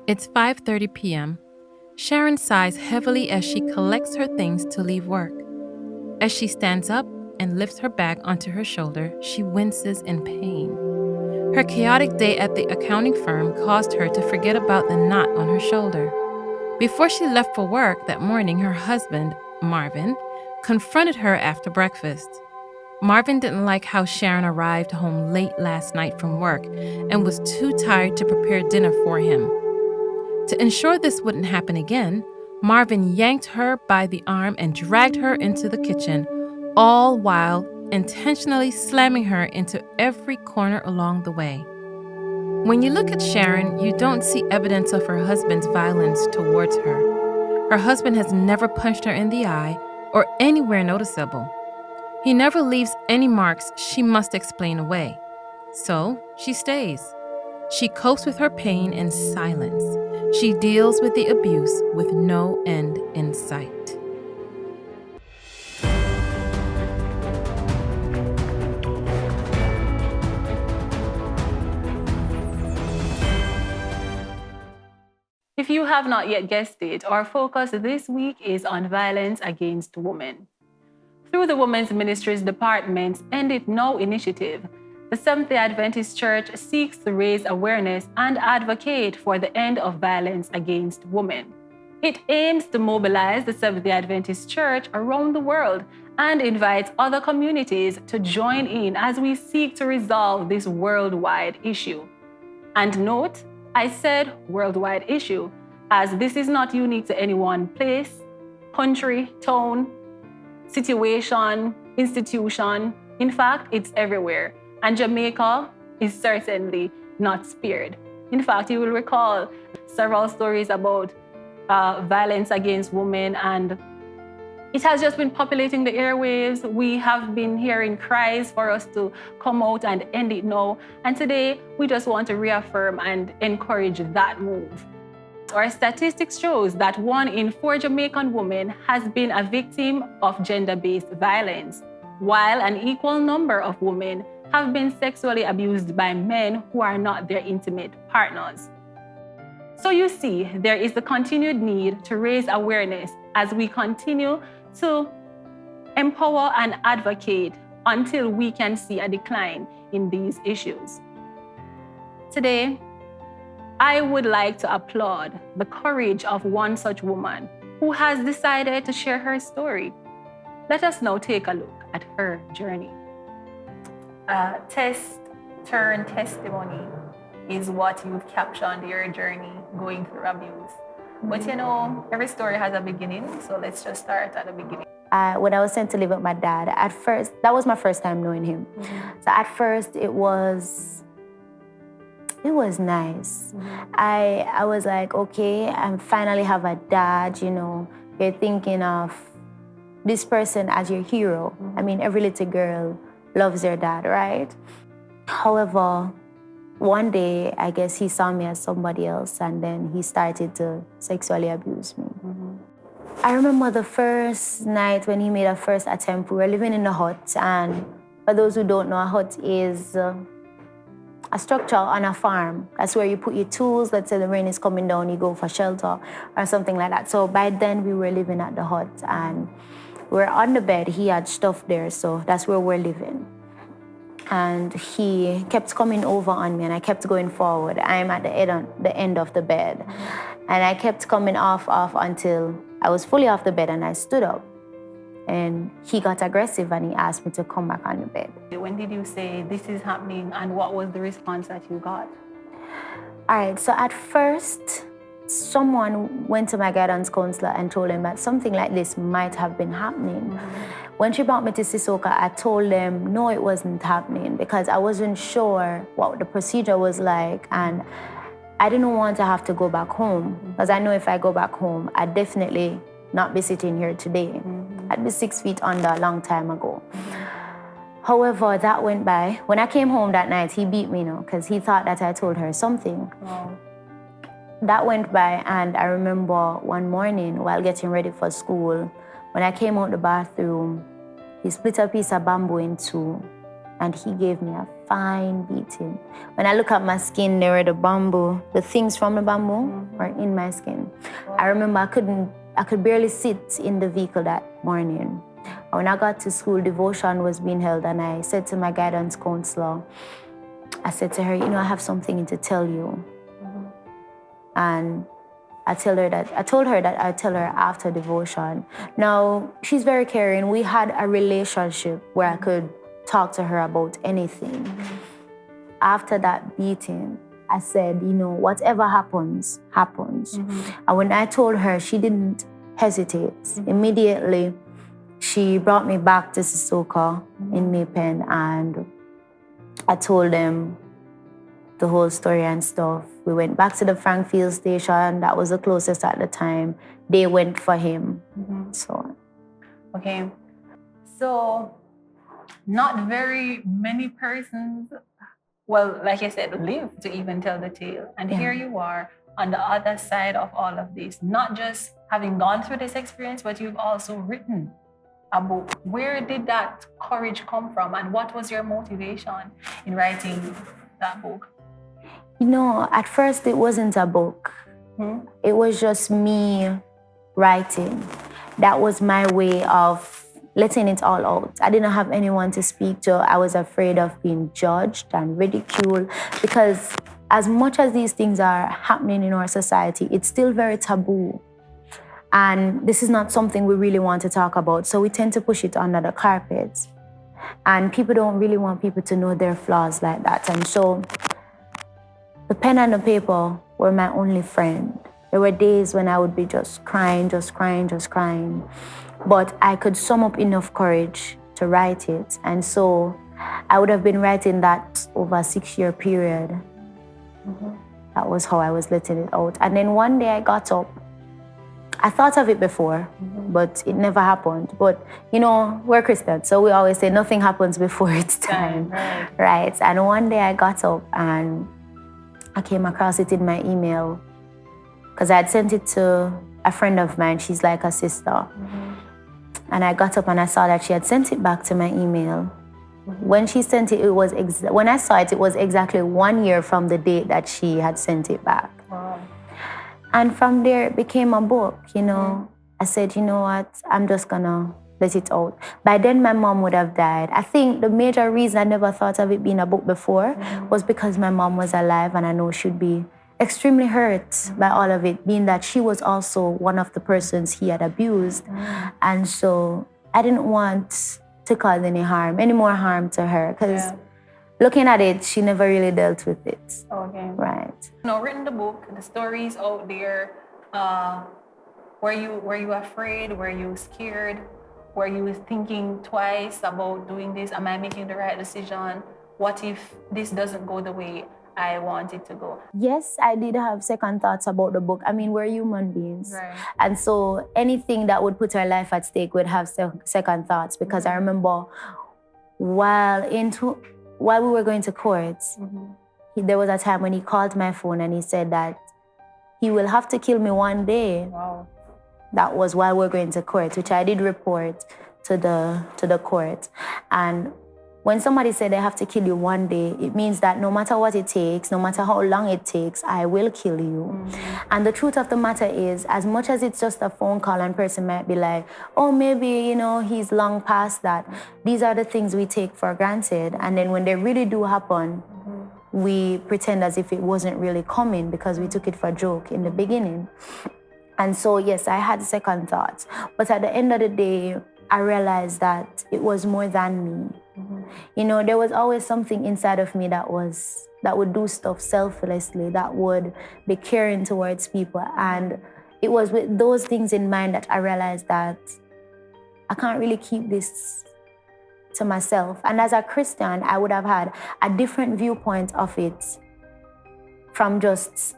It's 5:30 p.m. Sharon sighs heavily as she collects her things to leave work. As she stands up and lifts her bag onto her shoulder, she winces in pain. Her chaotic day at the accounting firm caused her to forget about the knot on her shoulder. Before she left for work that morning, her husband, Marvin, confronted her after breakfast. Marvin didn't like how Sharon arrived home late last night from work and was too tired to prepare dinner for him. To ensure this wouldn't happen again, Marvin yanked her by the arm and dragged her into the kitchen, all while intentionally slamming her into every corner along the way. When you look at Sharon, you don't see evidence of her husband's violence towards her. Her husband has never punched her in the eye or anywhere noticeable. He never leaves any marks she must explain away. So she stays. She copes with her pain in silence. She deals with the abuse with no end in sight. If you have not yet guessed it, our focus this week is on violence against women. Through the Women's Ministries Department's EndItNow initiative, the Seventh-day Adventist Church seeks to raise awareness and advocate for the end of violence against women. It aims to mobilize the Seventh-day Adventist Church around the world and invites other communities to join in as we seek to resolve this worldwide issue. And note, I said worldwide issue, as this is not unique to any one place, country, town, situation, institution. In fact, it's everywhere. And Jamaica is certainly not spared. In fact, you will recall several stories about violence against women, and it has just been populating the airwaves. We have been hearing cries for us to come out and end it now. And today, we just want to reaffirm and encourage that move. Our statistics shows that 1 in 4 Jamaican women has been a victim of gender-based violence, while an equal number of women have been sexually abused by men who are not their intimate partners. So you see, there is the continued need to raise awareness as we continue to empower and advocate until we can see a decline in these issues. Today, I would like to applaud the courage of one such woman who has decided to share her story. Let us now take a look at her journey. Test turn testimony is what you've captioned your journey going through abuse. But you know, every story has a beginning, so let's just start at the beginning. When I was sent to live with my dad, at first, that was my first time knowing him. So at first, it was nice. I was like, okay, I finally have a dad, you know. You're thinking of this person as your hero. I mean, every little girl loves their dad, right? However, one day, I guess he saw me as somebody else, and then he started to sexually abuse me. I remember the first night when he made a first attempt. We were living in a hut, and for those who don't know, a hut is a structure on a farm. That's where you put your tools. Let's say the rain is coming down, you go for shelter or something like that. So by then, we were living at the hut, and we were on the bed. He had stuff there, so that's where we're living. And he kept coming over on me, and I kept going forward. I'm at the end of the bed. And I kept coming off until I was fully off the bed, and I stood up. And he got aggressive, and he asked me to come back on the bed. When did you say this is happening, and what was the response that you got? All right, so at first, someone went to my guidance counselor and told him that something like this might have been happening. When she brought me to Sissoko, I told them, no, it wasn't happening, because I wasn't sure what the procedure was like, and I didn't want to have to go back home, because I know if I go back home, I'd definitely not be sitting here today. I'd be 6 feet under a long time ago. However, that went by. When I came home that night, he beat me, because he thought that I told her something. Wow. That went by, and I remember one morning while getting ready for school, when I came out the bathroom, he split a piece of bamboo in two, and he gave me a fine beating. When I look at my skin, there were the things from the bamboo were in my skin. I remember I could barely sit in the vehicle that morning. When I got to school, devotion was being held, and I said to my guidance counselor, I said to her, I have something to tell you. And I told her that I'd tell her after devotion. Now, she's very caring. We had a relationship where I could talk to her about anything. After that beating, I said, whatever happens, happens. And when I told her, she didn't hesitate. Immediately, she brought me back to Sissoko in Maypen, and I told them the whole story and stuff. We went back to the Frankfield station. That was the closest at the time. They went for him. So. Okay. So, not very many persons, well, like I said, live to even tell the tale. And here you are on the other side of all of this, not just having gone through this experience, but you've also written a book. Where did that courage come from, and what was your motivation in writing that book? At first it wasn't a book. It was just me writing. That was my way of letting it all out. I didn't have anyone to speak to. I was afraid of being judged and ridiculed, because as much as these things are happening in our society, it's still very taboo. And this is not something we really want to talk about, so we tend to push it under the carpet. And people don't really want people to know their flaws like that. And so the pen and the paper were my only friend. There were days when I would be just crying. But I could sum up enough courage to write it. And so I would have been writing that over a 6-year period. That was how I was letting it out. And then one day I got up. I thought of it before, but it never happened. But, we're Christians, so we always say nothing happens before its time. Right? And one day I got up and I came across it in my email, because I had sent it to a friend of mine. She's like a sister. And I got up and I saw that she had sent it back to my email. When she sent it, when I saw it, it was exactly 1 year from the date that she had sent it back. Wow. And from there, it became a book, I said, you know what, I'm just gonna let it out. By then, my mom would have died. I think the major reason I never thought of it being a book before was because my mom was alive, and I know she'd be extremely hurt by all of it, being that she was also one of the persons he had abused. And so I didn't want to cause any more harm to her, because looking at it, she never really dealt with it. Okay. Right. Written the book, the stories out there, were you afraid? Were you scared? Were you thinking twice about doing this? Am I making the right decision? What if this doesn't go the way I want it to go? Yes, I did have second thoughts about the book. I mean, we're human beings. Right. And so anything that would put our life at stake would have second thoughts, because I remember while we were going to court, there was a time when he called my phone and he said that he will have to kill me one day. Wow. That was while we were going to court, which I did report to the court. And when somebody said they have to kill you one day, it means that no matter what it takes, no matter how long it takes, I will kill you. And the truth of the matter is, as much as it's just a phone call and person might be like, oh, maybe, he's long past that. These are the things we take for granted. And then when they really do happen, we pretend as if it wasn't really coming, because we took it for a joke in the beginning. And so, yes, I had second thoughts. But at the end of the day, I realized that it was more than me. There was always something inside of me that would do stuff selflessly, that would be caring towards people. And it was with those things in mind that I realized that I can't really keep this to myself. And as a Christian, I would have had a different viewpoint of it from just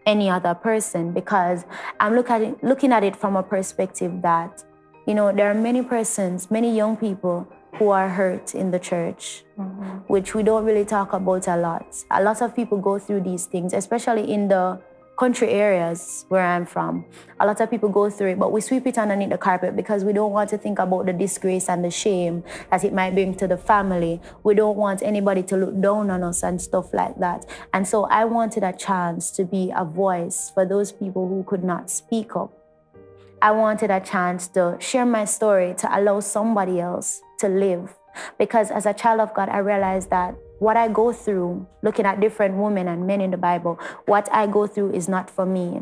any other person, because I'm looking at it from a perspective that, there are many young people who are hurt in the church, which we don't really talk about a lot. A lot of people go through these things, especially in the country areas where I'm from, a lot of people go through it, but we sweep it underneath the carpet because we don't want to think about the disgrace and the shame that it might bring to the family. We don't want anybody to look down on us and stuff like that. And so I wanted a chance to be a voice for those people who could not speak up. I wanted a chance to share my story, to allow somebody else to live. Because as a child of God, I realized that what I go through, looking at different women and men in the Bible, what I go through is not for me,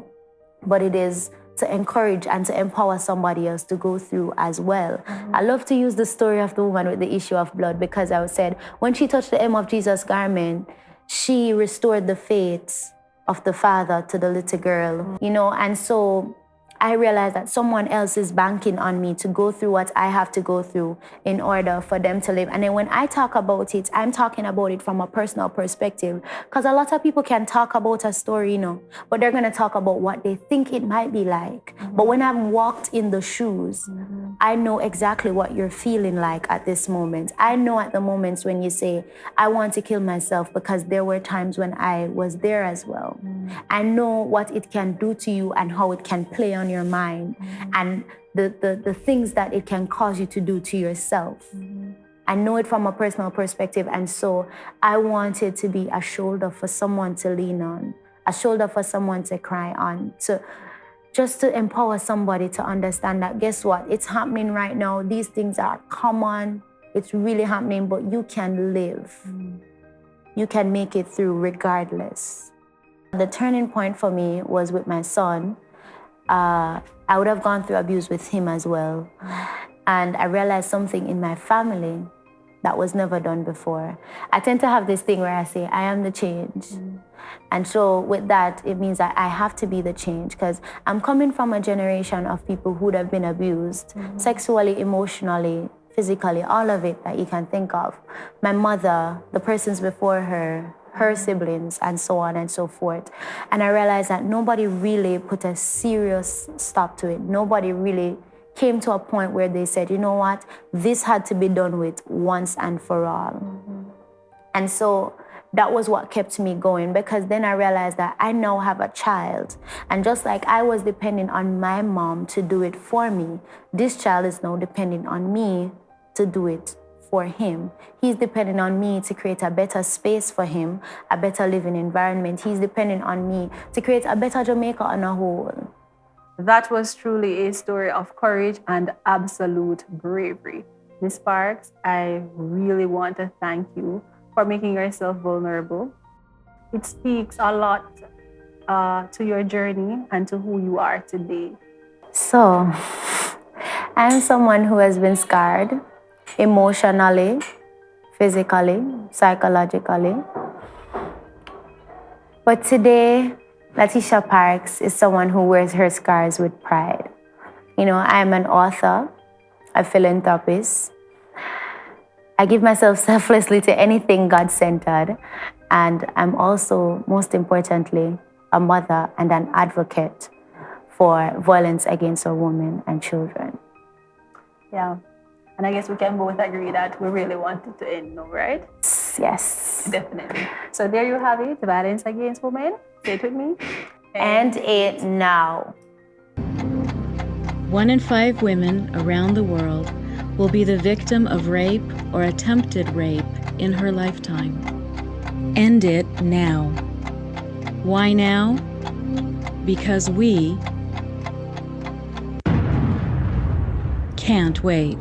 but it is to encourage and to empower somebody else to go through as well. I love to use the story of the woman with the issue of blood, because I said, when she touched the hem of Jesus' garment, she restored the faith of the father to the little girl, and so I realized that someone else is banking on me to go through what I have to go through in order for them to live. And then when I talk about it, I'm talking about it from a personal perspective, because a lot of people can talk about a story, but they're going to talk about what they think it might be like. But when I've walked in the shoes, I know exactly what you're feeling like at this moment. I know at the moments when you say, I want to kill myself, because there were times when I was there as well. I know what it can do to you and how it can play on your mind and the things that it can cause you to do to yourself. I know it from a personal perspective, and so I wanted to be a shoulder for someone to lean on, a shoulder for someone to cry on, just to empower somebody to understand that, guess what, it's happening right now. These things are common, it's really happening, but you can live. You can make it through regardless. The turning point for me was with my son. I would have gone through abuse with him as well. And I realized something in my family that was never done before. I tend to have this thing where I say, I am the change. And so with that, it means that I have to be the change, because I'm coming from a generation of people who would have been abused, sexually, emotionally, physically, all of it that you can think of. My mother, the persons before her siblings, and so on and so forth. And I realized that nobody really put a serious stop to it. Nobody really came to a point where they said, you know what, this had to be done with once and for all. And so that was what kept me going, because then I realized that I now have a child. And just like I was depending on my mom to do it for me, this child is now depending on me to do it for him. He's depending on me to create a better space for him, a better living environment. He's depending on me to create a better Jamaica on a whole. That was truly a story of courage and absolute bravery. Ms. Sparks, I really want to thank you for making yourself vulnerable. It speaks a lot to your journey and to who you are today. So, I'm someone who has been scarred emotionally, physically, psychologically. But today, Latesha Parks is someone who wears her scars with pride. I'm an author, a philanthropist. I give myself selflessly to anything God-centered. And I'm also, most importantly, a mother and an advocate for violence against our women and children. Yeah. And I guess we can both agree that we really want it to end now, right? Yes. Definitely. So there you have it, violence against women. Say it with me. End it now. 1 in 5 women around the world will be the victim of rape or attempted rape in her lifetime. End it now. Why now? Because we can't wait.